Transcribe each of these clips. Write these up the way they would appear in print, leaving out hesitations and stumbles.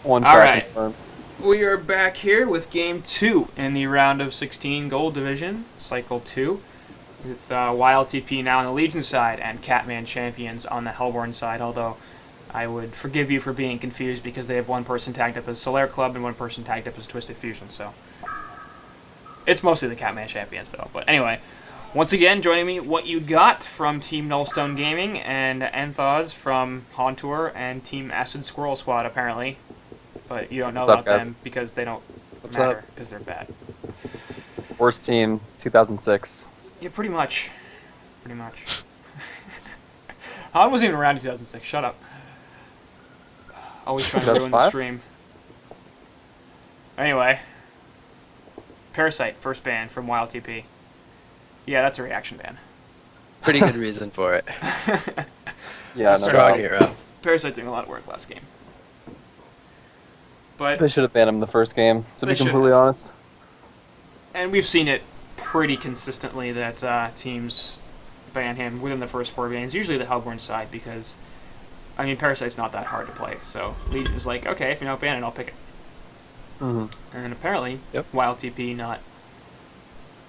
One All track right, confirmed. we are back here with Game 2 in the round of 16 Gold Division, Cycle 2, with YLTP now on the Legion side and Catman champions on the Hellborn side, although I would forgive you for being confused because they have one person tagged up as Solaire Club and one person tagged up as Twisted Fusion, so it's mostly the Catman champions though. But anyway, once again, joining me, What You Got from Team Nullstone Gaming and Enthos from HoN Tour and Team Acid Squirrel Squad, apparently. But you don't know What's up, about guys? them because they don't What's up? matter, because they're bad. Worst team, 2006. Yeah, pretty much. Pretty much. HoN wasn't even around in 2006, shut up. Always trying to ruin the 2005? stream. Anyway. Parasite, first ban from YLTP. Yeah, that's a reaction ban. Pretty good reason for it. Yeah, no Strong doubt. hero. Parasite doing a lot of work last game. But They should have banned him the first game, to They be should completely have. honest. and we've seen it pretty consistently that teams ban him within the first 4 games, usually the Hellborn side, because, I mean, Parasite's not that hard to play, so Legion's like, okay, if you're not banning, I'll pick it. hmm And apparently, Yep. YLTP not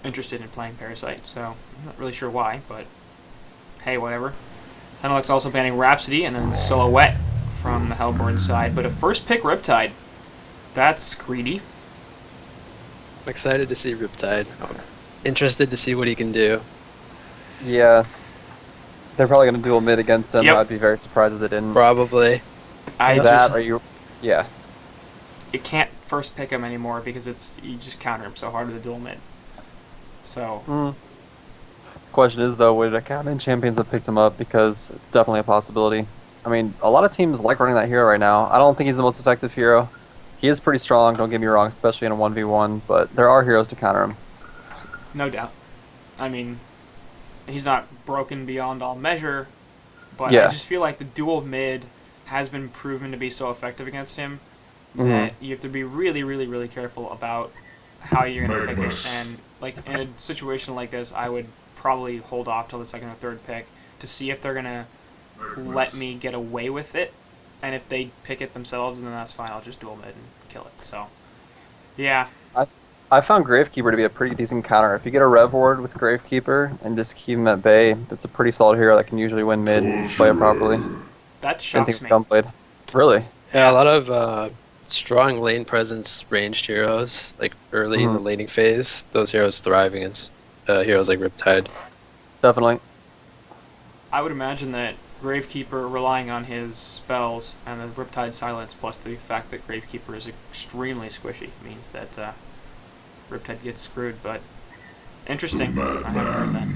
interested in playing Parasite, so I'm not really sure why, but hey, whatever. Tenelux also banning Rhapsody, and then Silhouette from the Hellborn side, but a first pick Riptide. That's greedy. I'm excited to see Riptide. I'm interested to see what he can do. Yeah. They're probably going to dual mid against him. Yep. I'd be very surprised if they didn't. Probably. I that, just are you... Yeah. you can't first pick him anymore because you just counter him so hard with the dual mid. So Mm. Question is, though, would Catman champions have picked him up? Because it's definitely a possibility. I mean, a lot of teams like running that hero right now. I don't think he's the most effective hero. He is pretty strong, don't get me wrong, especially in a 1v1, but there are heroes to counter him. no doubt. I mean, he's not broken beyond all measure, but Yeah. I just feel like the dual mid has been proven to be so effective against him Mhm. that you have to be really, really, really careful about how you're going to pick it. And like in a situation like this, I would probably hold off till the second or third pick to see if they're going to let me get away with it. And if they pick it themselves, then that's fine. I'll just dual mid and kill it. So, yeah. I found Gravekeeper to be a pretty decent counter. If you get a Rev Ward with Gravekeeper and just keep him at bay, that's a pretty solid hero that can usually win mid and play it properly. That Same thing shocks with me. Gunblade. Really? Yeah, a lot of strong lane presence ranged heroes, like early in the laning phase. Those heroes thrive against heroes like Riptide. Definitely. I would imagine that Gravekeeper relying on his spells and the Riptide Silence plus the fact that Gravekeeper is extremely squishy means that Riptide gets screwed, but interesting. I haven't heard that.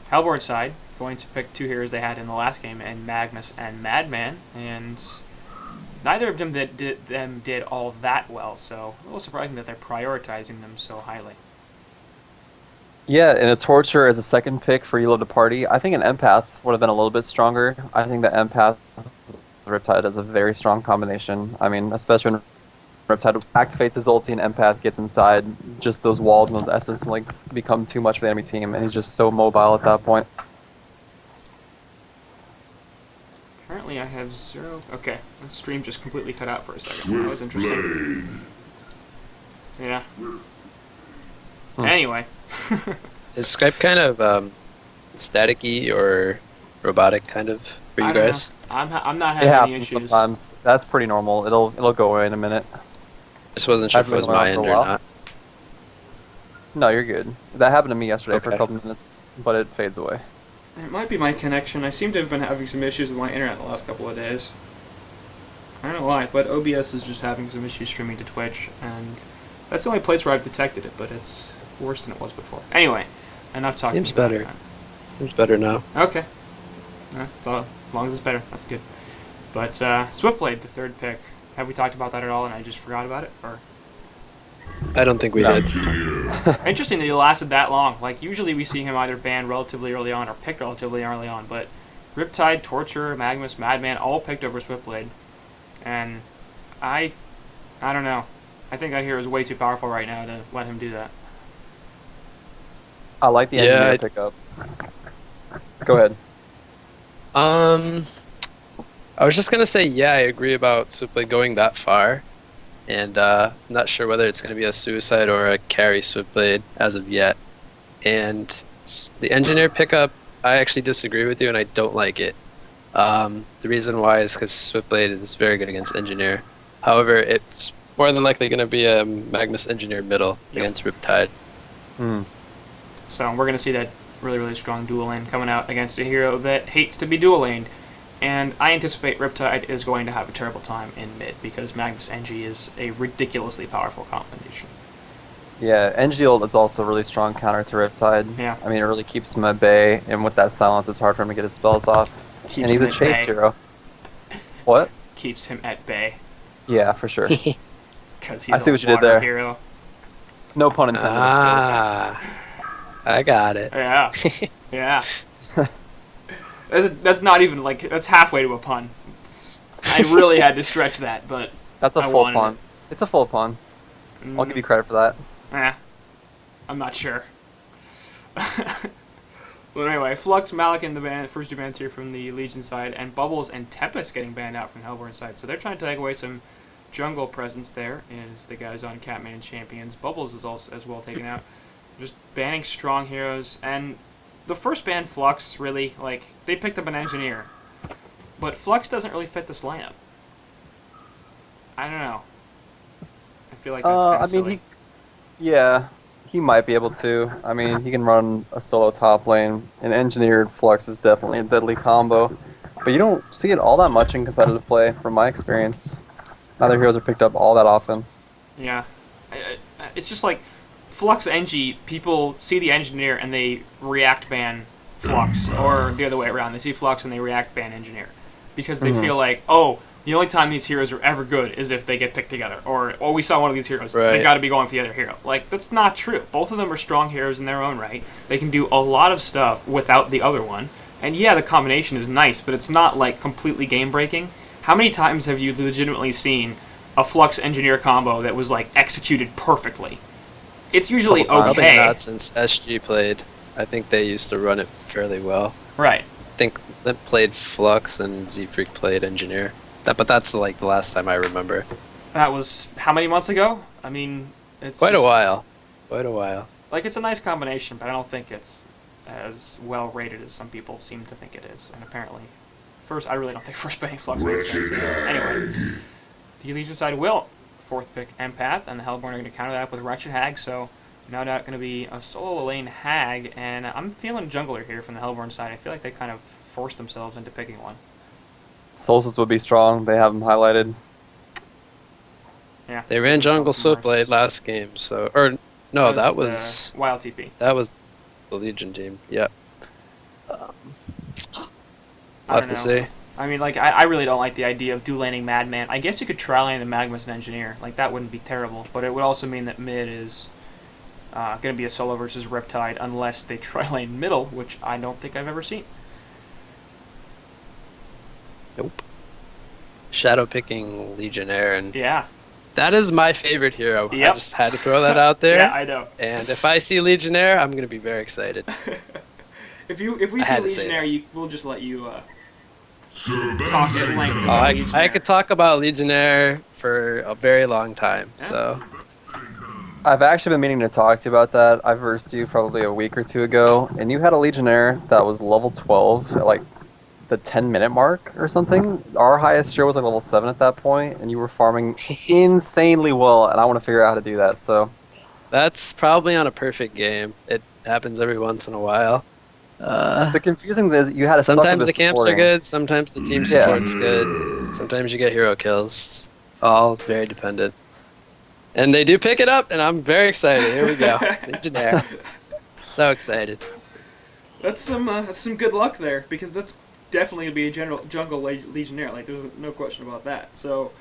Hellborn side, going to pick 2 heroes they had in the last game, and Magnus and Madman, and neither of them did all that well, so a little surprising that they're prioritizing them so highly. Yeah, and a Torture as a second pick for Elo to party. I think an Empath would have been a little bit stronger. I think the Empath Riptide is a very strong combination. I mean, especially when Riptide activates his ulti and Empath gets inside, just those walls and those essence links become too much for the enemy team, and he's just so mobile at that point. Apparently I have 0... Okay, the stream just completely cut out for a second. That was interesting. Yeah. Anyway. Is Skype kind of static-y or robotic kind of for you I don't guys? know. I'm not It having any happens issues. sometimes. That's pretty normal. It'll go away in a minute. Just wasn't sure if it Hasn't was been going my on for end a or while. not. No, you're good. That happened to me yesterday for a Okay. couple minutes, but it fades away. It might be my connection. I seem to have been having some issues with my internet the last couple of days. I don't know why, but OBS is just having some issues streaming to Twitch, and that's the only place where I've detected it, but it's worse than it was before. Anyway, enough talking Seems about better. that. Seems better now. Okay. As long as it's better, that's good. But Swiftblade, the third pick. Have we talked about that at all and I just forgot about it? Or I don't think we No. did. interesting that he lasted that long. Like, usually we see him either banned relatively early on or picked relatively early on, but Riptide, Torture, Magnus, Madman, all picked over Swiftblade. And I don't know. I think that hero is way too powerful right now to let him do that. I like the Yeah, engineer pickup. Go ahead. Um, I was just gonna say, yeah, I agree about Switchblade going that far, and I'm not sure whether it's gonna be a suicide or a carry Switchblade as of yet. And the engineer pickup, I actually disagree with you, and I don't like it. The reason why is because Switchblade is very good against engineer. However, it's more than likely going to be a Magnus engineer middle Yep. against Riptide. So we're going to see that really, really strong dual lane coming out against a hero that hates to be dual laned. And I anticipate Riptide is going to have a terrible time in mid because Magnus NG is a ridiculously powerful combination. Yeah, Engield is also a really strong counter to Riptide. Yeah. I mean, it really keeps him at bay, and with that silence, it's hard for him to get his spells off. Keeps And he's him a at chase bay. hero. What? Keeps him at bay. Yeah, for sure. Because he's I see a what you did water there. hero. No pun intended, of Ah, I got it. Yeah. Yeah. That's not even like, that's halfway to a pun. I really had to stretch that, but course. That's a I full wanted pun. It's a full pun. I'll give you credit for that. I'm not sure. But anyway, Flux, Malik in the ban, first two bans here from the Legion side, and Bubbles and Tempest getting banned out from Hellborn side. So they're trying to take away some jungle presence there as the guys on Catman champions. Bubbles is also as well taken out. Just banning strong heroes, and the first ban Flux really, like, they picked up an engineer, but Flux doesn't really fit this lineup. I don't know. I feel like that's kind of silly. Yeah, he might be able to. I mean, he can run a solo top lane. An engineered Flux is definitely a deadly combo. But you don't see it all that much in competitive play, from my experience. Neither heroes are picked up all that often. Yeah. It's just like Flux NG, people see the engineer and they react ban Flux, or the other way around. They see Flux and they react ban engineer. Because they feel like, oh, the only time these heroes are ever good is if they get picked together. Or, oh, we saw one of these heroes, they gotta be going for the other hero. Like, that's not true. Both of them are strong heroes in their own right. They can do a lot of stuff without the other one. And yeah, the combination is nice, but it's not, like, completely game-breaking. How many times have you legitimately seen a Flux Engineer combo that was, like, executed perfectly? It's usually okay. Probably not since SG played. I think they used to run it fairly well. Right. I think they played Flux and Z-Freak played Engineer. But that's like the last time I remember. That was how many months ago? I mean, it's quite a while. Quite a while. Like, it's a nice combination, but I don't think it's as well rated as some people seem to think it is. And apparently, I really don't think first banning Flux makes sense. Anyway, the Legion side will fourth pick Empath, and the Hellborn are going to counter that up with Wretched Hag. So no doubt going to be a solo lane Hag, and I'm feeling jungler here from the Hellborn side. I feel like they kind of forced themselves into picking one. Solstice would be strong. They have him highlighted. Yeah. They ran jungle Switchblade last game, so no, that was YLTP. That was the Legion team. Yeah. I'll have to say. I mean, like, I really don't like the idea of dual-laning Madman. I guess you could tri-lane the Magnus and Engineer. Like, that wouldn't be terrible, but it would also mean that mid is going to be a solo versus Riptide unless they tri-lane middle, which I don't think I've ever seen. Nope. Shadow picking Legionnaire, and yeah, that is my favorite hero. Yep. I just had to throw that out there. Yeah, I know. And if I see Legionnaire, I'm gonna be very excited. if we see Legionnaire, we'll just let you talk at length about Legionnaire. I could talk about Legionnaire for a very long time. Yeah. So I've actually been meaning to talk to you about that. I versed you probably a week or two ago, and you had a Legionnaire that was level 12 at like the 10-minute mark or something. Our highest tier was like level 7 at that point, and you were farming insanely well, and I want to figure out how to do that. So that's probably on a perfect game. It happens every once in a while. The confusing thing is you had a sometimes the camps are good, sometimes the team support's good, sometimes you get hero kills. All very dependent. And they do pick it up, and I'm very excited. Here we go. Legionnaire. So excited. That's some good luck there, because that's definitely going to be a jungle Legionnaire. Like, there's no question about that. So,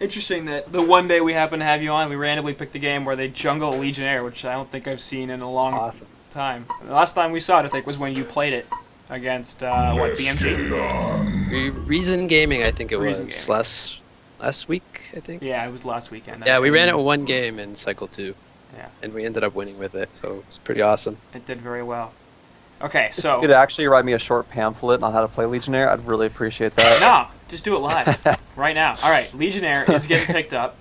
interesting that the one day we happen to have you on, we randomly picked a game where they jungle Legionnaire, which I don't think I've seen in a long time. The last time we saw it, I think, was when you played it against, BMG? Reason Gaming, I think it was. Last week, I think? Yeah, it was last weekend. Yeah, we ran it one game in Cycle 2. Yeah. And we ended up winning with it, so it was pretty awesome. It did very well. Okay, If you so could actually write me a short pamphlet on how to play Legionnaire, I'd really appreciate that. no, just do it live right now. All right, Legionnaire is getting picked up.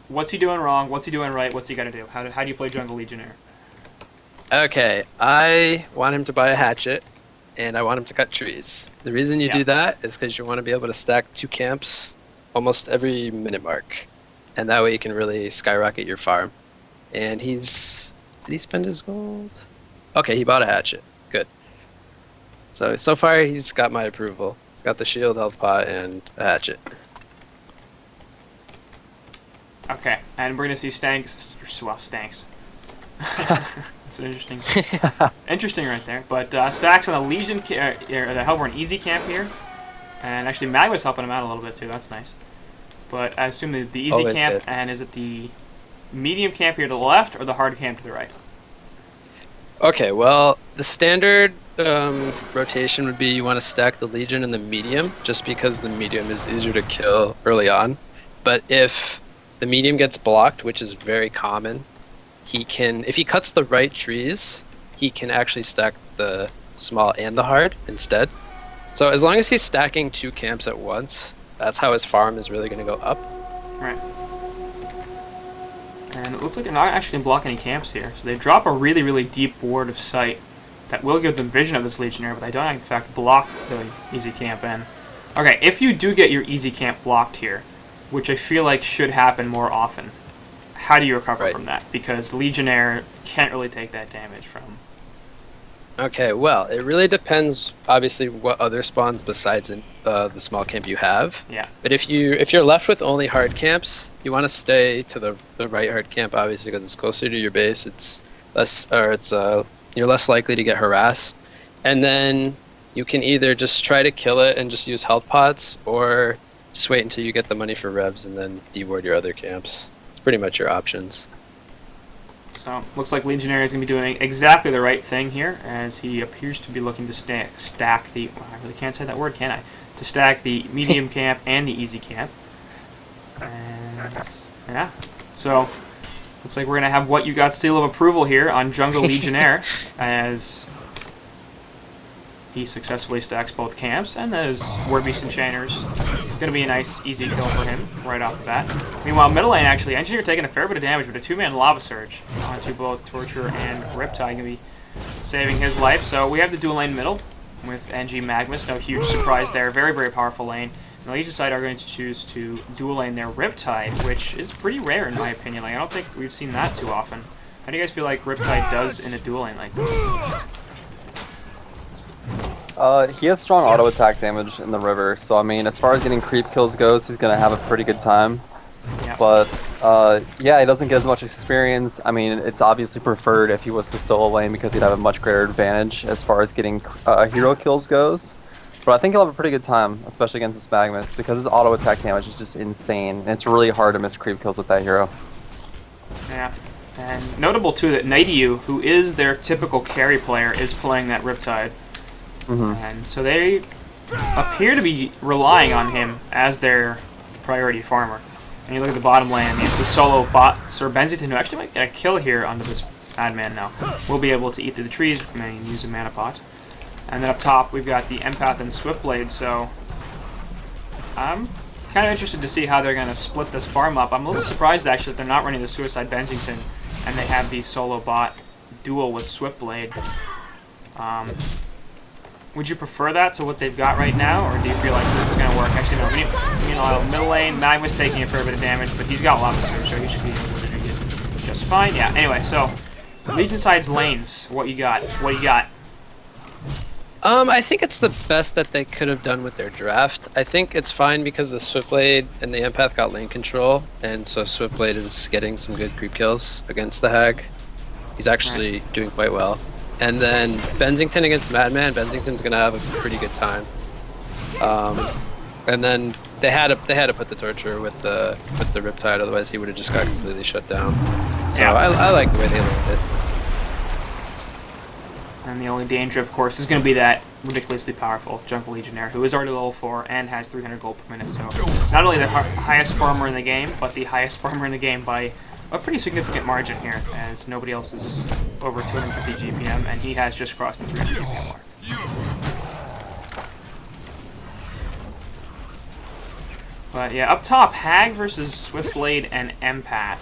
What's he doing wrong? What's he doing right? What's he got to do? How do you play Jungle Legionnaire? Okay, I want him to buy a hatchet, and I want him to cut trees. The reason you Yeah. do that is because you want to be able to stack 2 camps almost every minute mark, and that way you can really skyrocket your farm. And did he spend his gold? Okay, he bought a hatchet. Good. So far he's got my approval. He's got the shield, health pot, and a hatchet. Okay, and we're gonna see Stanks. Well, Stanks. That's interesting. Interesting right there. But Stacks on the Legion, the Hellborn Easy Camp here, and actually Magma's helping him out a little bit too. That's nice. But I assume the Easy Always Camp, good. and is it the medium camp here to the left or the hard camp to the right? Okay, well, the standard rotation would be you want to stack the Legion in the medium, just because the medium is easier to kill early on. But if the medium gets blocked, which is very common, if he cuts the right trees, he can actually stack the small and the hard instead. So as long as he's stacking 2 camps at once, that's how his farm is really going to go up. Right. And it looks like they're not actually going to block any camps here. So they drop a really, really deep ward of sight that will give them vision of this Legionnaire, but they don't, in fact, block the easy camp in. Okay, if you do get your easy camp blocked here, which I feel like should happen more often, how do you recover from that? Because Legionnaire can't really take that damage from... Okay, well, it really depends, obviously, what other spawns besides the small camp you have. Yeah. But if you're left with only hard camps, you want to stay to the right hard camp, obviously, because it's closer to your base. You're less likely to get harassed. And then you can either just try to kill it and just use health pots, or just wait until you get the money for revs and then deward your other camps. It's pretty much your options. So, looks like Legionnaire is going to be doing exactly the right thing here, as he appears to be looking to stack the... Well, I really can't say that word, can I? To stack the medium camp and the easy camp. And, yeah. So, looks like we're going to have what you got seal of approval here on Jungle Legionnaire, as he successfully stacks both camps, and those Word Beast Enchanters going to be a nice, easy kill for him right off the bat. Meanwhile, middle lane, actually, Engineer taking a fair bit of damage, but a 2-man Lava Surge onto both Torture and Riptide going to be saving his life. So we have the dual lane middle with NG Magmus. No huge surprise there. Very, very powerful lane. And the Legion side are going to choose to dual lane their Riptide, which is pretty rare in my opinion. Like, I don't think we've seen that too often. How do you guys feel like Riptide does in a dual lane like this? He has strong auto attack damage in the river, so I mean, as far as getting creep kills goes, he's gonna have a pretty good time. Yep. But yeah, he doesn't get as much experience. I mean, it's obviously preferred if he was to solo lane because he'd have a much greater advantage as far as getting hero kills goes. But I think he'll have a pretty good time, especially against the Spagmus, because his auto attack damage is just insane, and it's really hard to miss creep kills with that hero. Yeah. And notable too that Nightiu, who is their typical carry player, is playing that Riptide. And so they appear to be relying on him as their priority farmer. And you look at the bottom lane, I mean, it's a solo bot, Sir Benzington, who actually might get a kill here onto this adman now. We'll be able to eat through the trees and use a mana pot. And then up top, we've got the Empath and Swiftblade, so I'm kind of interested to see how they're going to split this farm up. I'm a little surprised, actually, that they're not running the Suicide Benzington, and they have the solo bot duel with Swiftblade. Would you prefer that to what they've got right now, or do you feel like this is going to work? Actually, no. Meanwhile, middle lane, Magma's taking a fair bit of damage, but he's got Lava Surge, so he should be able to do it just fine. Yeah, anyway, so Legion side's lanes, what you got? What do you got? I think it's the best that they could have done with their draft. I think it's fine because the Swiftblade and the Empath got lane control, and so Swiftblade is getting some good creep kills against the Hag. He's actually doing quite well. And then Benzington against Madman, Benzington's gonna have a pretty good time. And then they had to put the Torture with the Riptide, otherwise he would have just got completely shut down. So yeah. I like the way they landed it. And the only danger, of course, is going to be that ridiculously powerful Jungle Legionnaire, who is already level 4 and has 300 gold per minute. So not only the highest farmer in the game, but the highest farmer in the game by a pretty significant margin here, as nobody else is over 250 GPM, and he has just crossed the 300 GPM mark. But yeah, up top, Hag versus Swiftblade and Empath.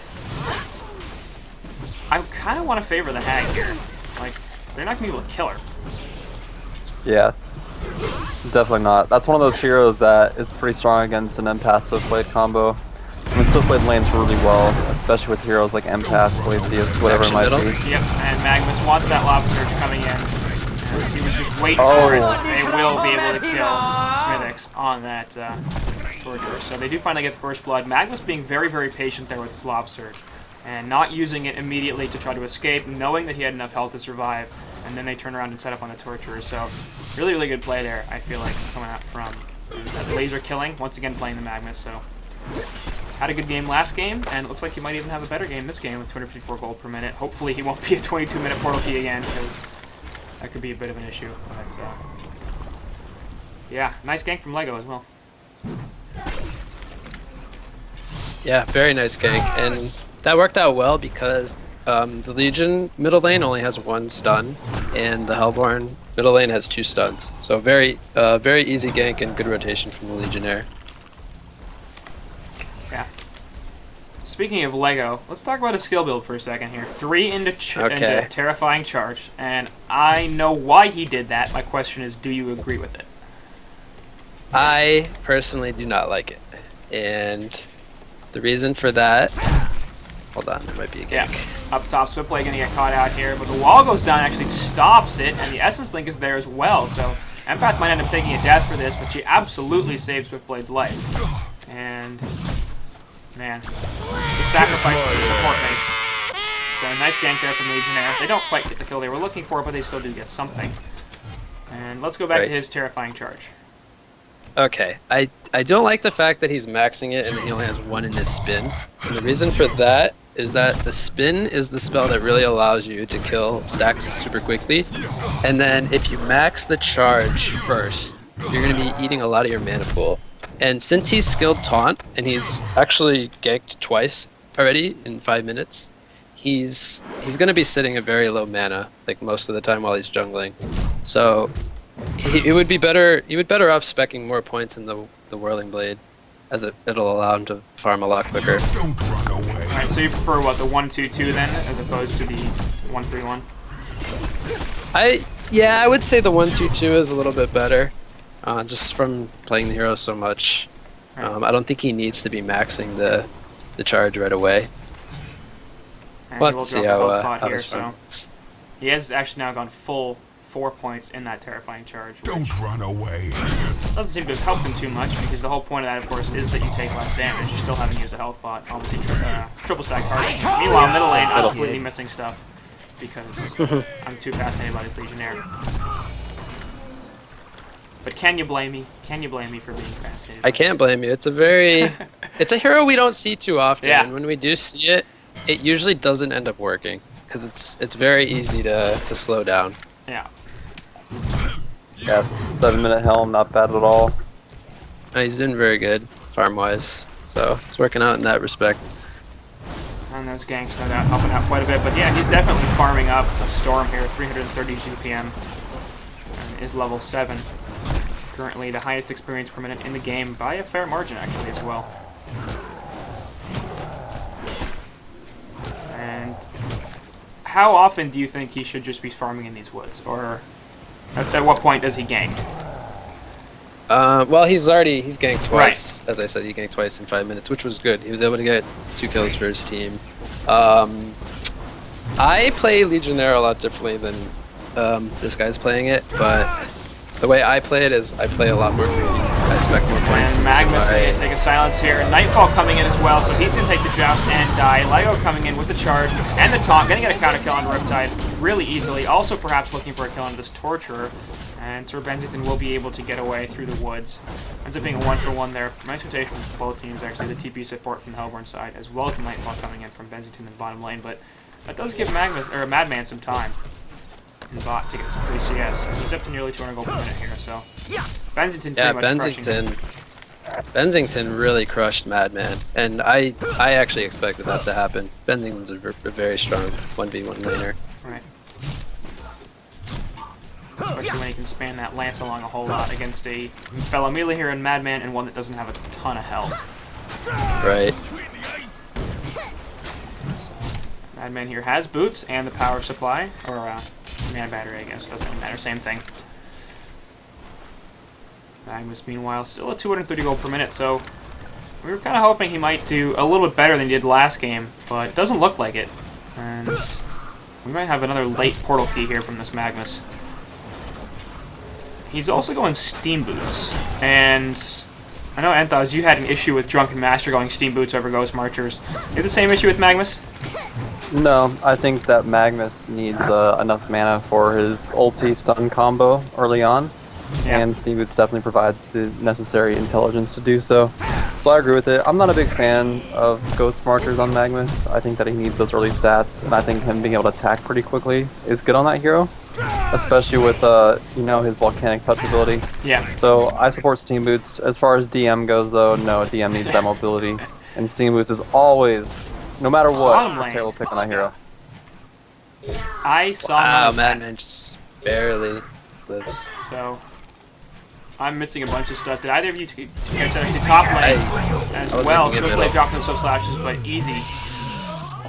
I kind of want to favor the Hag here. Like, they're not going to be able to kill her. Yeah, definitely not. That's one of those heroes that is pretty strong against an Empath Swiftblade combo. I mean, Swiftblade lanes really well, especially with heroes like Empath, Glacius, whatever it might be. Yep, and Magnus wants that Lob Surge coming in. As he was just waiting for it. They will be able to kill Smithix on that Torture. So they do finally get the first blood. Magnus being very, very patient there with his Lob Surge. And not using it immediately to try to escape, knowing that he had enough health to survive. And then they turn around and set up on the Torturer. So really, really good play there, I feel like, coming out from laser killing. Once again playing the Magnus, so... Had a good game last game, and it looks like he might even have a better game this game with 254 gold per minute. Hopefully he won't be a 22-minute portal key again, because that could be a bit of an issue. But yeah, nice gank from Lego as well. Yeah, very nice gank, and that worked out well because the Legion middle lane only has 1 stun, and the Hellborn middle lane has 2 stuns. So very easy gank and good rotation from the Legionnaire. Yeah. Speaking of Lego, let's talk about a skill build for a second here. 3 into Terrifying Charge, and I know why he did that. My question is, do you agree with it? I personally do not like it, and the reason for that... Hold on, there might be a gank. Yeah, up top, Swiftblade gonna get caught out here, but the wall goes down and actually stops it, and the Essence Link is there as well, so Empath might end up taking a death for this, but she absolutely saves Swiftblade's life. And... man, the sacrifices of support mates. So a nice gank there from Legionnaire. They don't quite get the kill they were looking for, but they still do get something. And let's go back to his Terrifying Charge. Okay, I don't like the fact that he's maxing it and he only has 1 in his spin. And the reason for that is that the spin is the spell that really allows you to kill stacks super quickly. And then if you max the charge first, you're going to be eating a lot of your mana pool. And since he's skilled Taunt, and he's actually ganked twice already in 5 minutes, he's going to be sitting at very low mana, like most of the time while he's jungling. So he would be better off speccing more points in the Whirling Blade, as it'll allow him to farm a lot quicker. Alright, so you prefer what, the 1-2-2 then, as opposed to the 1-3-1? Yeah, I would say the 1-2-2 is a little bit better. Just from playing the hero so much. I don't think he needs to be maxing the charge right away. And we'll have to see how this works. He has actually now gone full 4 points in that Terrifying Charge. Don't run away. Doesn't seem to have helped him too much, because the whole point of that, of course, is that you take less damage. You still haven't used a health bot. Obviously, triple stack target. Meanwhile, middle lane, I'm completely missing stuff, because I'm too fascinated by this Legionnaire. But can you blame me? Can you blame me for being fascinated? I can't blame you. It's a hero we don't see too often, and when we do see it, it usually doesn't end up working because it's very easy to slow down. Yeah. Yes, 7-minute helm, not bad at all. He's doing very good farm wise, so it's working out in that respect. And those ganks no doubt helping out quite a bit, but yeah, he's definitely farming up a Storm here, 330 GPM, and is level 7. Currently the highest experience per minute in the game by a fair margin, actually, as well. And how often do you think he should just be farming in these woods, or at what point does he gank? Well, he's ganked twice. Right. As I said, he ganked twice in 5 minutes, which was good. He was able to get 2 kills for his team. I play Legionnaire a lot differently than this guy's playing it, but the way I play it is I play a lot more greedy. I spec more points. And Magnus going to take a silence here. Nightfall coming in as well, so he's going to take the joust and die. Lego coming in with the charge and the taunt, going to get a counter kill on Riptide really easily. Also perhaps looking for a kill on this Torturer. And Sir Benzington will be able to get away through the woods. Ends up being a 1-for-1 there. Nice rotation from both teams, actually. The TP support from the Hellborn side, as well as the Nightfall coming in from Benzington in the bottom lane. But that does give Madman some time in bot to get some free CS. He's up to nearly 200 gold per minute here, so Benzington pretty much crushing. Bensington really crushed Madman, and I actually expected that to happen. Bensington's a very strong 1v1 laner. Right. Especially when he can span that lance along a whole lot against a fellow melee hero in Madman and one that doesn't have a ton of health. Right. Madman here has boots and the power supply, or mana battery, I guess. Doesn't really matter, same thing. Magnus, meanwhile, still at 230 gold per minute, so we were kind of hoping he might do a little bit better than he did last game, but it doesn't look like it. And we might have another late portal key here from this Magnus. He's also going Steam Boots, and I know, Enthos, you had an issue with Drunken Master going Steam Boots over Ghost Marchers. You have the same issue with Magnus? No, I think that Magnus needs enough mana for his ulti stun combo early on, Yeah. and Steam Boots definitely provides the necessary intelligence to do so. So I agree with it. I'm not a big fan of Ghost Marchers on Magnus. I think that he needs those early stats, and I think him being able to attack pretty quickly is good on that hero, especially with you know, his volcanic touch ability. Yeah. So I support Steam Boots. As far as DM goes, though, no, DM needs that mobility, and Steam Boots is always, no matter Bottom what, a lane. terrible pick on that hero. I saw Wow, none of that. Madman just barely lives. So I'm missing a bunch of stuff. Did either of you catch that? The top lane as I was well. looking at Swiftly middle. dropping the swift slashes, but easy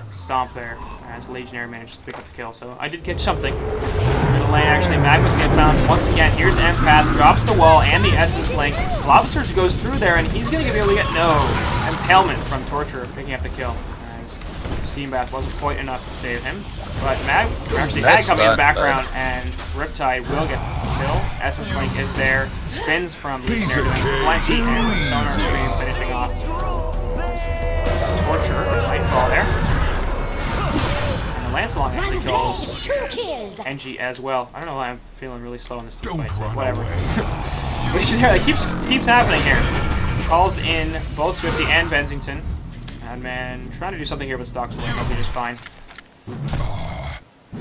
stomp there as Legionnaire managed to pick up the kill. So I did catch something. Middle lane actually, Magnus gets silenced once again. Here's Empath, drops the wall and the Essence Link. Lava Surge goes through there, and he's going to be able to get no impalement from Torture picking up the kill. As Steam Bath wasn't quite enough to save him. But actually Nice Mag coming in the stun, background, and Riptide will get the kill. Essence Link is there, spins from Legionnaire doing plenty, and Sonar Stream finishing off. Torture, Nightfall there. And the Lancelot actually kills NG as well. I don't know why I'm feeling really slow in this team fight, but whatever. Legionnaire, that keeps happening here. Calls in both Swifty and Bensington. Madman trying to do something here with Stock's Wing, hopefully just fine.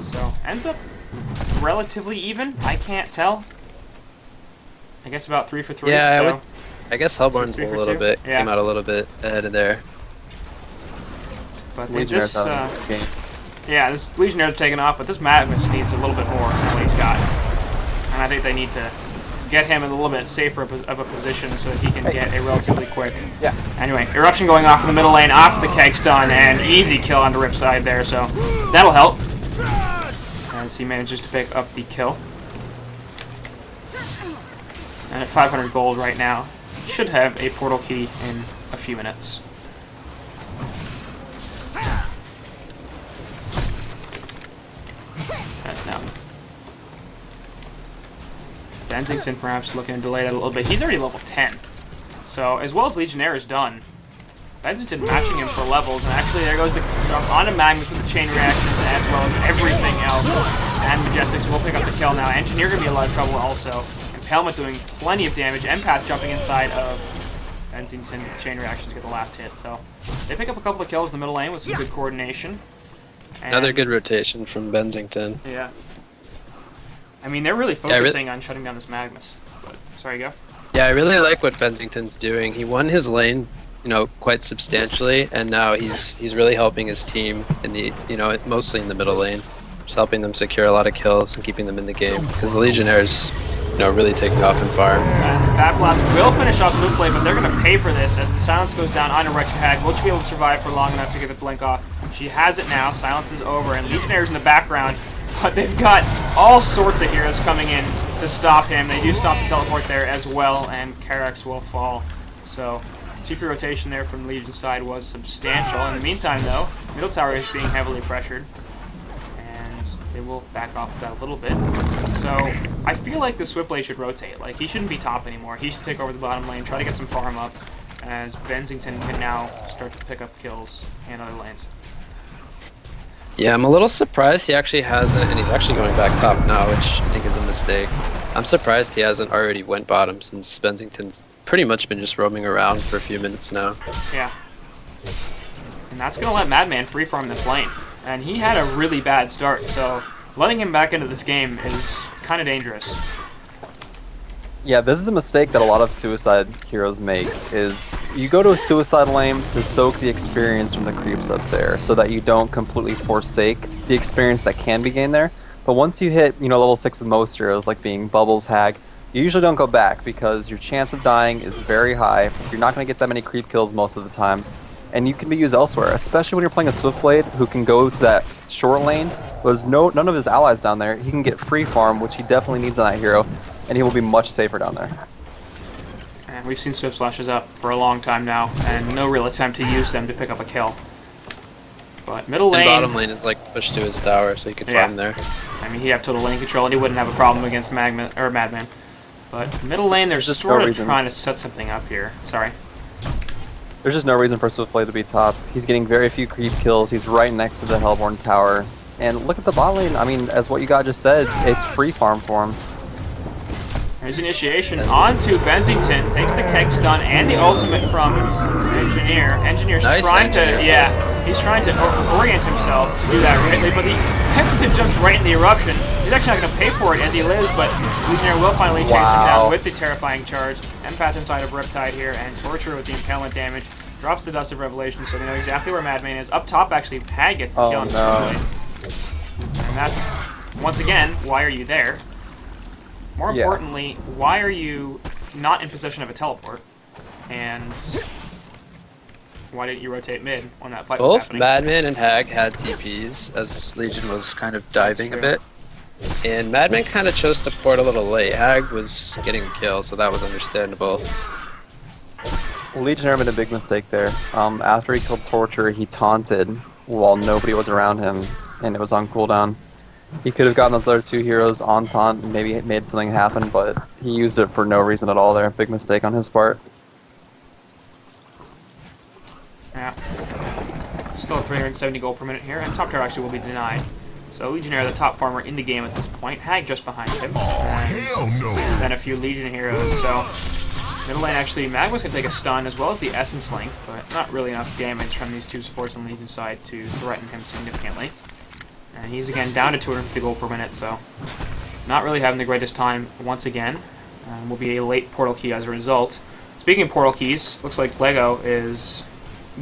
So, ends up relatively even. I can't tell. I guess about 3 for 3. Yeah, so. I guess Hellborn's So a 3 for little 2? bit, Yeah. came out a little bit ahead of there. But Legionnaire's this, out of the game. yeah, this Legionnaire's taken off, but this Magnus needs a little bit more than what he's got. And I think they need to get him in a little bit safer of a position so that he can get a relatively quick. Yeah. Anyway, Eruption going off in the middle lane, off the keg stun, and easy kill on the Ripside there, so that'll help. As he manages to pick up the kill. And at 500 gold right now, should have a portal key in a few minutes. That's down. Bensington perhaps looking to delay that a little bit. He's already level 10. So, as well as Legionnaire is done, Bensington matching him for levels, and actually there goes the jump onto Magnus with the chain reactions as well as everything else. And Majestics will pick up the kill now. Engineer going to be in a lot of trouble also. Impalement doing plenty of damage. Empath jumping inside of Bensington with the chain reaction to get the last hit. So, they pick up a couple of kills in the middle lane with some good coordination. And Another good rotation from Bensington. yeah. I mean, they're really focusing on shutting down this Magnus. But, sorry, go. Yeah, I really like what Bensington's doing. He won his lane, you know, quite substantially, and now he's really helping his team in the, you know, mostly in the middle lane, just helping them secure a lot of kills and keeping them in the game because the Legionnaire's, you know, really taking off in farm. And Bad Blast will finish off Swiftblade, but they're going to pay for this as the silence goes down on a Wretched Hag. Will she be able to survive for long enough to get the blink off? She has it now. Silence is over, and Legionnaire's in the background. But they've got all sorts of heroes coming in to stop him. They do stop the teleport there as well, and Karax will fall. So, TP rotation there from Legion's side was substantial. In the meantime, though, middle tower is being heavily pressured, and they will back off that a little bit. So, I feel like the Switchblade should rotate. Like, he shouldn't be top anymore. He should take over the bottom lane, try to get some farm up, as Bensington can now start to pick up kills in other lanes. Yeah, I'm a little surprised he actually hasn't, and he's actually going back top now, which I think is a mistake. I'm surprised he hasn't already went bottom since Bensington's pretty much been just roaming around for a few minutes now. Yeah. And that's going to let Madman freeform this lane. And he had a really bad start, so letting him back into this game is kind of dangerous. Yeah, this is a mistake that a lot of suicide heroes make, is you go to a suicide lane to soak the experience from the creeps up there, so that you don't completely forsake the experience that can be gained there. But once you hit, level 6 with most heroes, like being Bubbles, Hag, you usually don't go back, because your chance of dying is very high, you're not going to get that many creep kills most of the time, and you can be used elsewhere, especially when you're playing a Swiftblade who can go to that short lane. There's none of his allies down there. He can get free farm, which he definitely needs on that hero, and he will be much safer down there. And we've seen Swift Slashes up for a long time now, and no real attempt to use them to pick up a kill. But middle lane... And bottom lane is like pushed to his tower, so he can farm there. I mean, he'd have total lane control, and he wouldn't have a problem against Madman. But middle lane, they're just sort of trying to set something up here. Sorry. There's just no reason for Swiftblade to be top. He's getting very few creep kills. He's right next to the Hellborn tower. And look at the bot lane. I mean, as what you guys just said, it's free farm for him. There's initiation onto Benzington, takes the keg stun and the ultimate from Engineer. Engineer's nice trying Engineer. he's trying to orient himself to do that rightly, but the Benzington jumps right in the eruption. He's actually not going to pay for it as he lives, but Legionnaire will finally chase him down with the terrifying charge. Empath inside of Riptide here, and Torture with the impalement damage. Drops the Dust of Revelation, so they know exactly where Madman is. Up top, actually, Hag gets the kill on the And that's, once again, why are you there? More importantly, why are you not in possession of a teleport? And why didn't you rotate mid when that fight was Both happening? Madman and Hag had TPs as Legion was kind of diving a bit. And Madman kind of chose to port a little late. Hag was getting a kill, so that was understandable. Legionnaire made a big mistake there. After he killed Torture, he taunted while nobody was around him, and it was on cooldown. He could have gotten those other two heroes on taunt and maybe made something happen, but he used it for no reason at all there. Big mistake on his part. Yeah. Still at 370 gold per minute here, and top tower actually will be denied. So Legionnaire, the top farmer in the game at this point. Hag just behind him. Hell no! Then a few Legion heroes, so... Middle lane actually, Magma's going to take a stun as well as the Essence Link, but not really enough damage from these two supports on Legion side to threaten him significantly. And he's again down to 250 gold per minute, so not really having the greatest time once again. Will be a late portal key as a result. Speaking of portal keys, looks like Lego is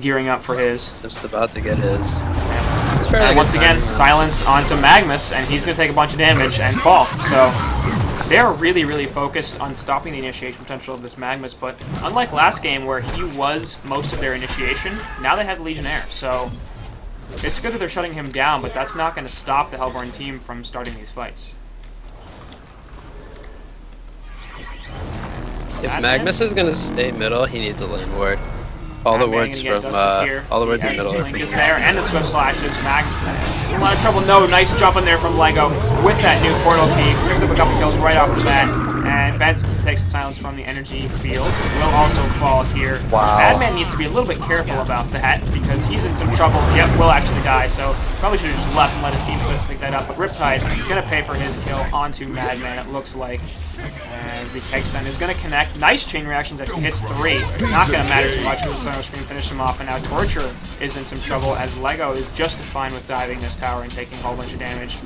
gearing up for his. Just about to get his. And once again, silence onto Magmus, and he's going to take a bunch of damage and fall. So they are really, really focused on stopping the initiation potential of this Magmus, but unlike last game where he was most of their initiation, now they have Legionnaire. So it's good that they're shutting him down, but that's not going to stop the Hellborn team from starting these fights. If Magmus is going to stay middle, he needs a lane ward. All the wards from all the wards in middle are Link is there, and the Swift Slashes. Magmus in a lot of trouble. No, nice jump in there from Lego with that new portal key. Picks up a couple kills right off the bat, and Benzington takes the silence from the energy field. Will also fall here. Wow. Madman needs to be a little bit careful about that because he's in some trouble. Yep, will actually die. So probably should have just left and let his team pick that up. But Riptide gonna pay for his kill onto Madman. It looks like. As the keg stun is going to connect. Nice chain reactions as he hits 3. Not going to matter too much because the Sono Scream finished him off. And now Torture is in some trouble as Lego is just fine with diving this tower and taking a whole bunch of damage.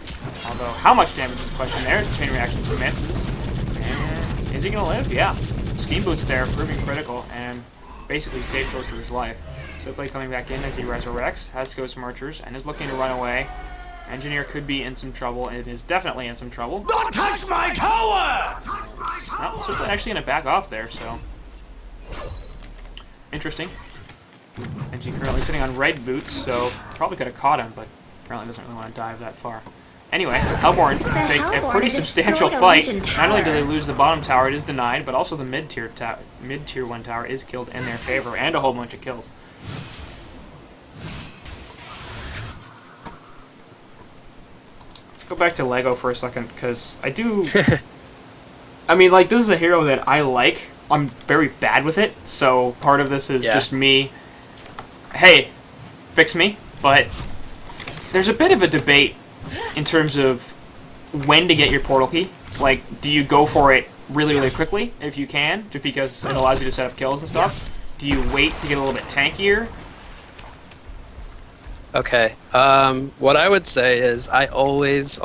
Although, how much damage is the question there? Chain reactions misses. And is he going to live? Yeah. Steam Boots there, proving critical and basically saved Torture's life. So play coming back in as he resurrects, has Ghost Marchers, and is looking to run away. Engineer could be in some trouble, and it is definitely in some trouble. Don't touch my tower! Well, Swiftblade actually going to back off there, so... Interesting. Engie currently sitting on red boots, so probably could have caught him, but apparently doesn't really want to dive that far. Anyway, Hellborn take a pretty substantial fight. Not only do they lose the bottom tower, it is denied, but also the mid-tier 1 tower is killed in their favor, and a whole bunch of kills. Go back to Lego for a second, because I do... I mean, like, this is a hero that I like. I'm very bad with it, so part of this is just me, hey, fix me. But there's a bit of a debate in terms of when to get your portal key. Like, do you go for it really, really quickly, if you can, just because it allows you to set up kills and stuff? Do you wait to get a little bit tankier? Okay, what I would say is I always,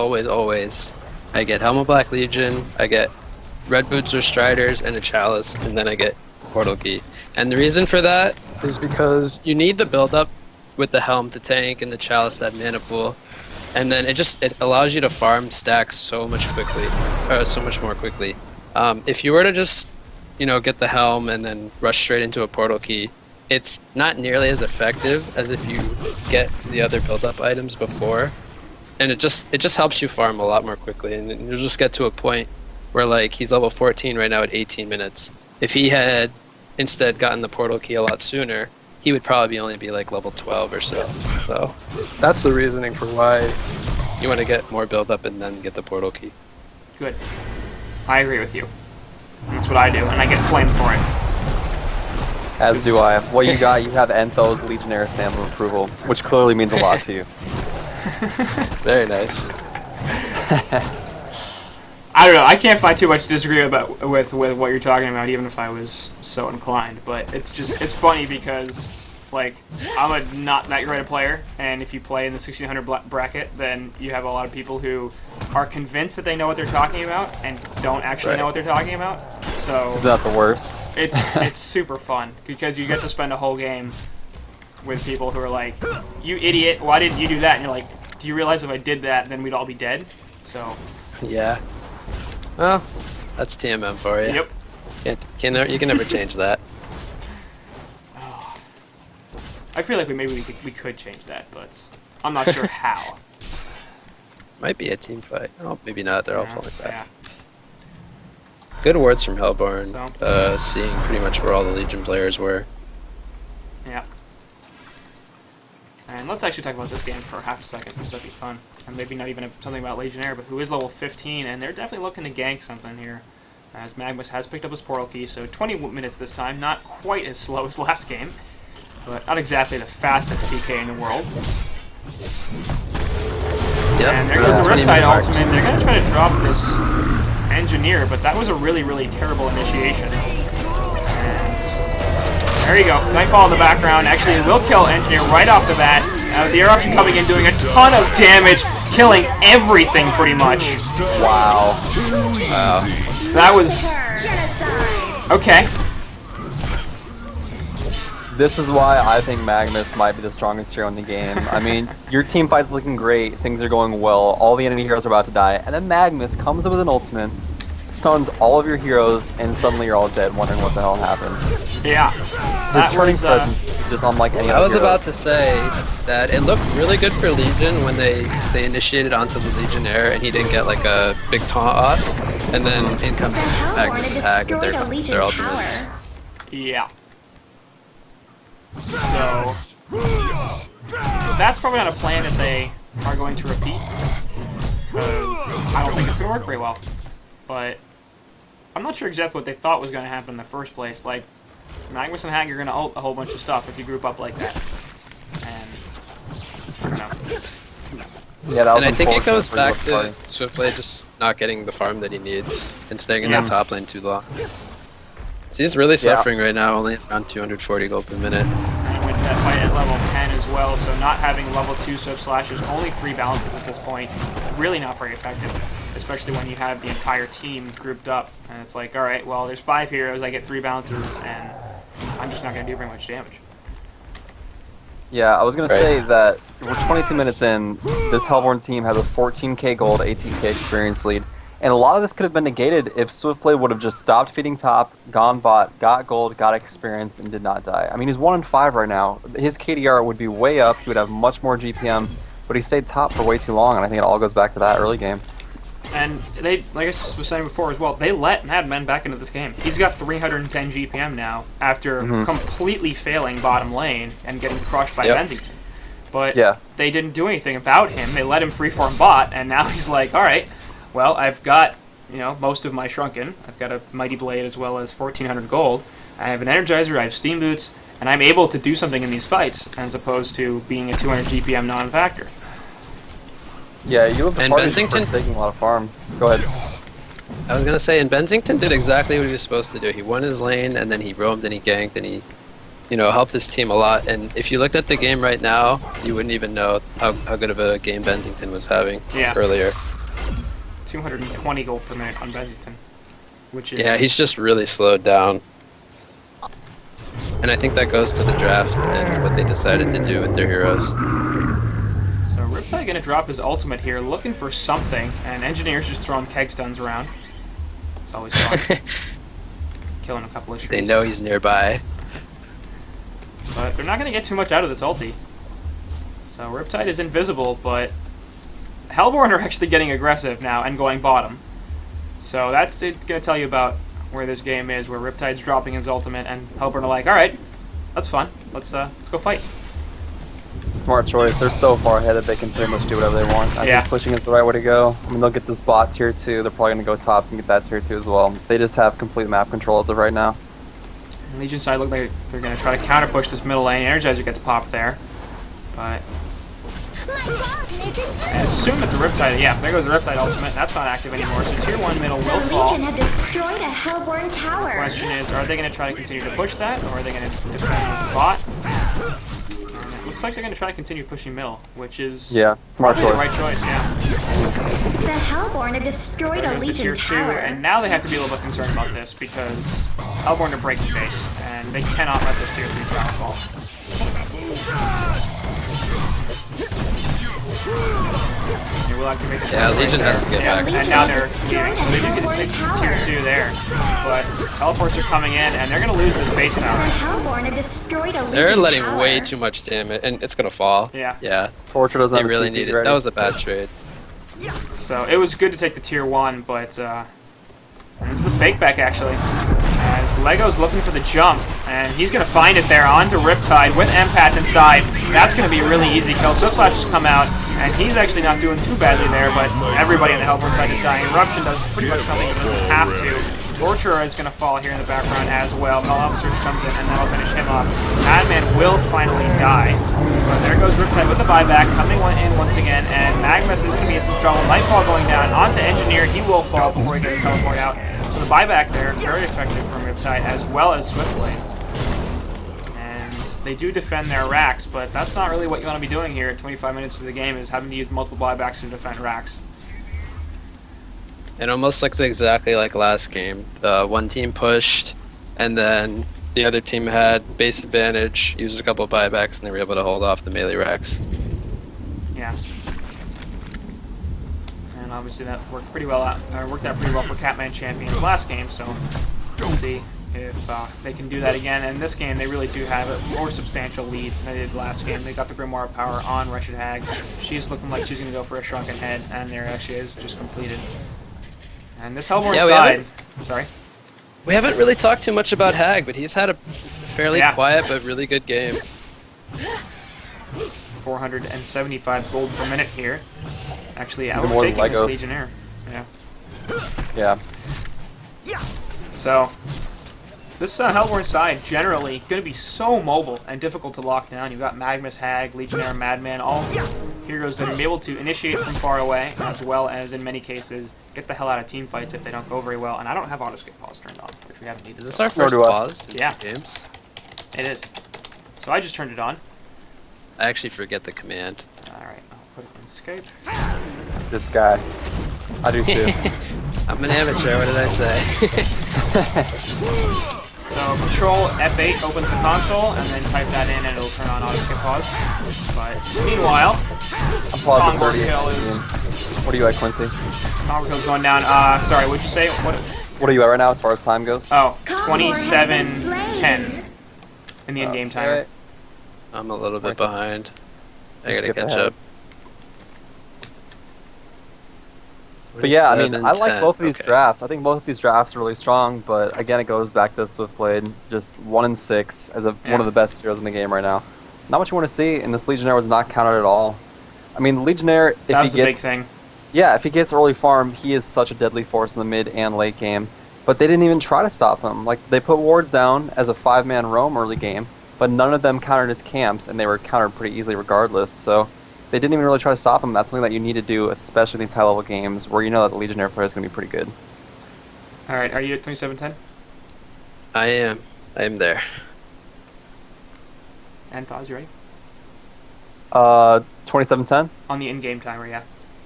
I get Helm of Black Legion, I get red boots or striders and a chalice, and then I get portal key. And the reason for that is because you need the build up with the helm to tank and the chalice that mana pool, and then it allows you to farm stacks so much more quickly. If you were to just get the helm and then rush straight into a portal key, it's not nearly as effective as if you get the other build up items before, and it just helps you farm a lot more quickly, and you'll just get to a point where like he's level 14 right now at 18 minutes. If he had instead gotten the portal key a lot sooner, he would probably only be like level 12 or so. So that's the reasoning for why you want to get more build up and then get the portal key. Good. I agree with you. That's what I do, and I get flamed for it. As do I. What you got, you have Entho's Legionnaire stamp of approval, which clearly means a lot to you. Very nice. I don't know. I can't find too much to disagree with what you're talking about, even if I was so inclined. But it's funny because like I'm a not that great a player, and if you play in the 1600 bracket, then you have a lot of people who are convinced that they know what they're talking about and don't actually know what they're talking about. So is that the worst? It's super fun because you get to spend a whole game with people who are like, "You idiot! Why didn't you do that?" And you're like, "Do you realize if I did that, then we'd all be dead?" So yeah. Well, that's TMM for you. Yep. You can never change that. I feel like we could change that, but I'm not sure how. Might be a team fight. Oh, maybe not. They're all falling back. Yeah. Good words from Hellborn. So. Seeing pretty much where all the Legion players were. Yeah. And let's actually talk about this game for half a second, because that'd be fun. And maybe not even something about Legionnaire, but who is level 15, and they're definitely looking to gank something here. As Magnus has picked up his portal key, so 20 minutes this time, not quite as slow as last game, but not exactly the fastest PK in the world. Yep, and there goes the Riptide marks. ultimate. They're going to try to drop this Engineer, but that was a really, really terrible initiation. And there you go. Nightfall in the background. Actually, it will kill Engineer right off the bat. The eruption coming in, doing a ton of damage, killing everything pretty much. Wow. Wow. That was... okay. This is why I think Magnus might be the strongest hero in the game. I mean, your team fight's looking great, things are going well, all the enemy heroes are about to die, and then Magnus comes in with an ultimate, stuns all of your heroes, and suddenly you're all dead, wondering what the hell happened. Yeah. His turning presence is just unlike any other I was hero. about to say that it looked really good for Legion when they initiated onto the Legionnaire and he didn't get like a big taunt off, and then in comes Magnus and Hag with their ultimates. Yeah. So that's probably not a plan that they are going to repeat, because I don't think it's going to work very well. But I'm not sure exactly what they thought was going to happen in the first place. Like, Magnus and Hag are going to ult a whole bunch of stuff if you group up like that. And I don't know. Yeah, that was and I think it unfortunate goes for back Swiftplay. to Swiftplay just not getting the farm that he needs and staying in that top lane too long. So he's really suffering right now, only around 240 gold per minute. And with that fight at level 10 as well, so not having level 2 Swift Slashes, only 3 balances at this point, really not very effective, especially when you have the entire team grouped up. And it's like, alright, well, there's 5 heroes, I get 3 balances, and I'm just not going to do very much damage. Yeah, I was going to say that we're 22 minutes in, this Hellborn team has a 14k gold, 18k experience lead. And a lot of this could have been negated if Swiftplay would have just stopped feeding top, gone bot, got gold, got experience, and did not die. I mean, he's 1-5 right now. His KDR would be way up. He would have much more GPM, but he stayed top for way too long, and I think it all goes back to that early game. And they, like I was saying before as well, they let Madman back into this game. He's got 310 GPM now after completely failing bottom lane and getting crushed by Benzington. But they didn't do anything about him. They let him freeform bot, and now he's like, all right, well, I've got, most of my Shrunken. I've got a Mighty Blade as well as 1,400 gold. I have an Energizer, I have Steam Boots, and I'm able to do something in these fights as opposed to being a 200 GPM non-factor. Yeah, you have the And party Benzington taking a lot of farm. Go ahead. I was gonna say, and Benzington did exactly what he was supposed to do. He won his lane, and then he roamed and he ganked, and he, helped his team a lot. And if you looked at the game right now, you wouldn't even know how good of a game Benzington was having earlier. 220 gold per minute on Benzington. which is... Yeah, he's just really slowed down. And I think that goes to the draft and what they decided to do with their heroes. So Riptide gonna drop his ultimate here, looking for something, and Engineer's just throwing keg stuns around. It's always fun. Killing a couple of trees. They know he's nearby. But they're not gonna get too much out of this ulti. So Riptide is invisible, but Hellborn are actually getting aggressive now and going bottom. So that's it, gonna tell you about where this game is, where Riptide's dropping his ultimate and Hellborn are like, alright, that's fun. Let's go fight. Smart choice. They're so far ahead that they can pretty much do whatever they want. I think pushing is the right way to go. I mean, they'll get this bot tier 2. They're probably going to go top and get that tier 2 as well. They just have complete map control as of right now. Legion side look like they're going to try to counter push this middle lane. Energizer gets popped there. But I assume that the Riptide, yeah, there goes the Riptide ultimate. That's not active anymore, so tier 1 middle will fall. Legion have destroyed a Hellborn tower. The question is, are they going to try to continue to push that, or are they going to defend this bot? And it looks like they're going to try to continue pushing middle, which is smart choice. The right choice, yeah. The Hellborn have destroyed There a goes the Legion tier 2, tower. and now they have to be a little bit concerned about this, because Hellborn are breaking base, and they cannot let this tier 3 tower fall. They will activate the Yeah, Legion has to get back. And now they're leading, so they do get to take tier 2 there. But teleports are coming in, and they're going to lose this base The tower. Hellborn have destroyed a Legion They're letting tower. way too much damage, and it's gonna fall. Yeah. Yeah. Torture doesn't They have a really TP need it. ready. That was a bad trade. So it was good to take the tier 1, but this is a fake back actually. As Lego's looking for the jump, and he's going to find it there onto Riptide with Empath inside. That's going to be a really easy kill. Swift Slash has come out, and he's actually not doing too badly there, but everybody on the Hellborn side is dying. Eruption does pretty much something he doesn't have to. Torturer is going to fall here in the background as well. Null Officer comes in, and that'll finish him off. Madman will finally die. But there goes Riptide with the buyback, coming in once again, and Magnus is going to be in some trouble. Nightfall going down onto Engineer. He will fall before he gets teleport out. So the buyback there, very effective from Riptide, as well as Swiftblade. And they do defend their racks, but that's not really what you want to be doing here at 25 minutes of the game, is having to use multiple buybacks to defend racks. It almost looks exactly like last game. The one team pushed, and then the other team had base advantage, used a couple of buybacks, and they were able to hold off the melee racks. Yeah. And obviously that worked pretty well out, worked out pretty well for Catman champions last game, so we'll see if they can do that again. And this game, they really do have a more substantial lead than they did last game. They got the Grimoire power on Wretched Hag. She's looking like she's going to go for a Shrunken Head, and there she is, just completed. And this Hellborn side... Sorry? We haven't really talked too much about Hag, but he's had a fairly quiet but really good game. 475 gold per minute here. Actually, Even more than overtaking this Legos. Legionnaire. Yeah. So, this Hellborn side, generally, going to be so mobile and difficult to lock down. You've got Magnus, Hag, Legionnaire, Madman, all heroes that are able to initiate from far away, as well as, in many cases, get the hell out of team fights if they don't go very well. And I don't have autoskip pause turned on, which we haven't needed. Is this so our first do I. pause in Yeah. 2 games? It is. So I just turned it on. I actually forget the command. Alright, I'll put it in Skype. This guy. I do too. I'm an amateur, what did I say? So Control F8 opens the console, and then type that in and it'll turn on autoskip pause. But meanwhile, I'm pausing Congo 30. kill is... What are you at, Quincy? Congo kill's going down. Sorry, what'd you say? What are you at right now as far as time goes? Oh, Congo has been 27:10 slain. in the in-game timer. I'm a little bit 27. behind. I Just gotta skip catch ahead. up. But yeah, I mean, I like 27:10. both of these Okay. drafts. I think both of these drafts are really strong, but again, it goes back to Swiftblade, just 1 and 6 as one of the best heroes in the game right now. Not what you want to see, and this Legionnaire was not countered at all. I mean, the Legionnaire, if That was he the big gets, thing. yeah, if he gets early farm, he is such a deadly force in the mid and late game. But they didn't even try to stop him. Like, they put wards down as a 5-man roam early game, but none of them countered his camps, and they were countered pretty easily regardless. So they didn't even really try to stop him. That's something that you need to do, especially in these high-level games where you know that the Legionnaire player is going to be pretty good. Alright, are you at 27:10? I am. I am there. And Thaz, you ready? 2710? On the in-game timer, yeah.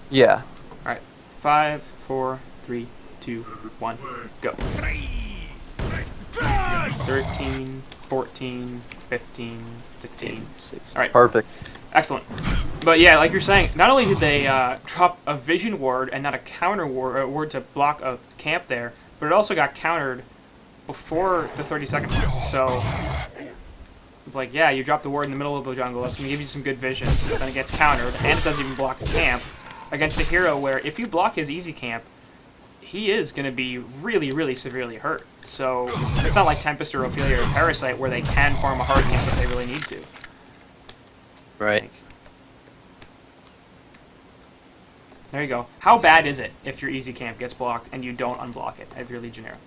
Yeah. Alright. 5, 4, 3, 2, 1, go. 13, 14, 15, 16. 6. All right, Perfect. excellent. But yeah, like you're saying, not only did they drop a vision ward and not a counter ward to block a camp there, but it also got countered before the 30-second mark. So it's like, yeah, you drop the ward in the middle of the jungle, that's going to give you some good vision, but then it gets countered, and it doesn't even block the camp against a hero where if you block his easy camp, he is going to be really, really severely hurt. So it's not like Tempest or Ophelia or Parasite where they can farm a hard camp if they really need to. Right. There you go. How bad is it if your easy camp gets blocked and you don't unblock it as your Legionnaire?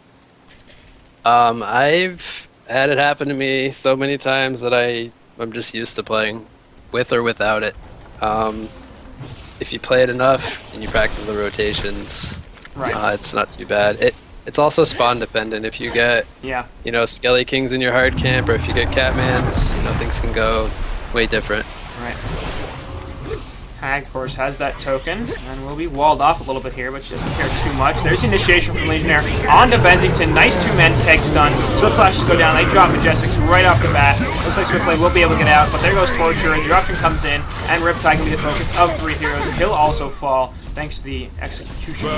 I've had it happen to me so many times that I'm just used to playing with or without it. If you play it enough and you practice the rotations, Right. it's not too bad. It's also spawn dependent. If you get Yeah. Skelly Kings in your hard camp, or if you get Catmans, things can go way different. Right. Hag, of course, has that token, and will be walled off a little bit here, but she doesn't care too much. There's the initiation from Legionnaire on to Benzington. Nice two-man keg stun. Swift flashes go down. They drop Majestics right off the bat. Looks like Swiftblade will be able to get out, but there goes Torture, and the eruption comes in, and Riptide can be the focus of 3 heroes. He'll also fall, thanks to the execution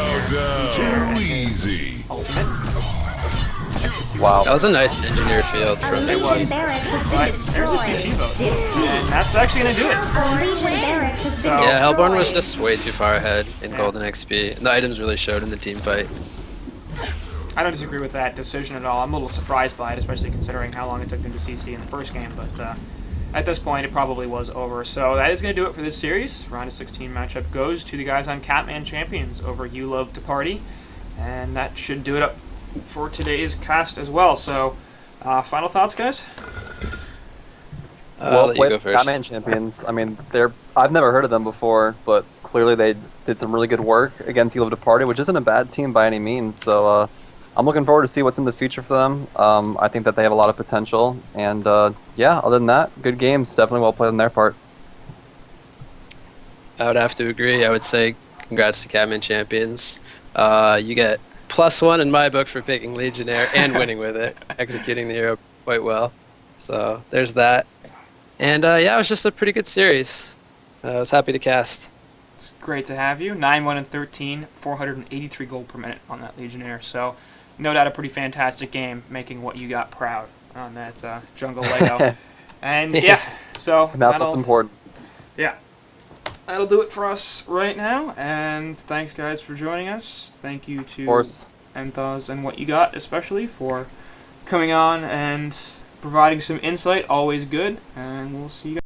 Too easy. ultimate. Wow. That was a nice engineered field A from It was. Legion barracks has been But destroyed. there's a CC vote, Defeat. and that's actually going to do it. A Legion barracks has been So- Yeah, Hellborn was destroyed. just way too far ahead in Yeah. Golden XP. And the items really showed in the team fight. I don't disagree with that decision at all. I'm a little surprised by it, especially considering how long it took them to CC in the first game, but at this point it probably was over. So that is going to do it for this series. Round of 16 matchup goes to the guys on Catman Champions over YLTP, and that should do it up for today's cast as well. So final thoughts, guys? I'll let you go first. Catman Champions. I mean, I've never heard of them before, but clearly they did some really good work against YLTP, which isn't a bad team by any means. So I'm looking forward to see what's in the future for them. I think that they have a lot of potential, and yeah, other than that, good games. Definitely well played on their part. I would have to agree. I would say congrats to Catman Champions. You get +1 in my book for picking Legionnaire and winning with it, executing the hero quite well. So there's that. And yeah, it was just a pretty good series. I was happy to cast. It's great to have you. 9-1-13, 483 gold per minute on that Legionnaire. So no doubt a pretty fantastic game, making what you got proud on that jungle Lego. And yeah, so And that's what's important. Yeah. That'll do it for us right now, and thanks guys for joining us. Thank you to Of course. Enthos and What You Got especially for coming on and providing some insight, always good, and we'll see you guys.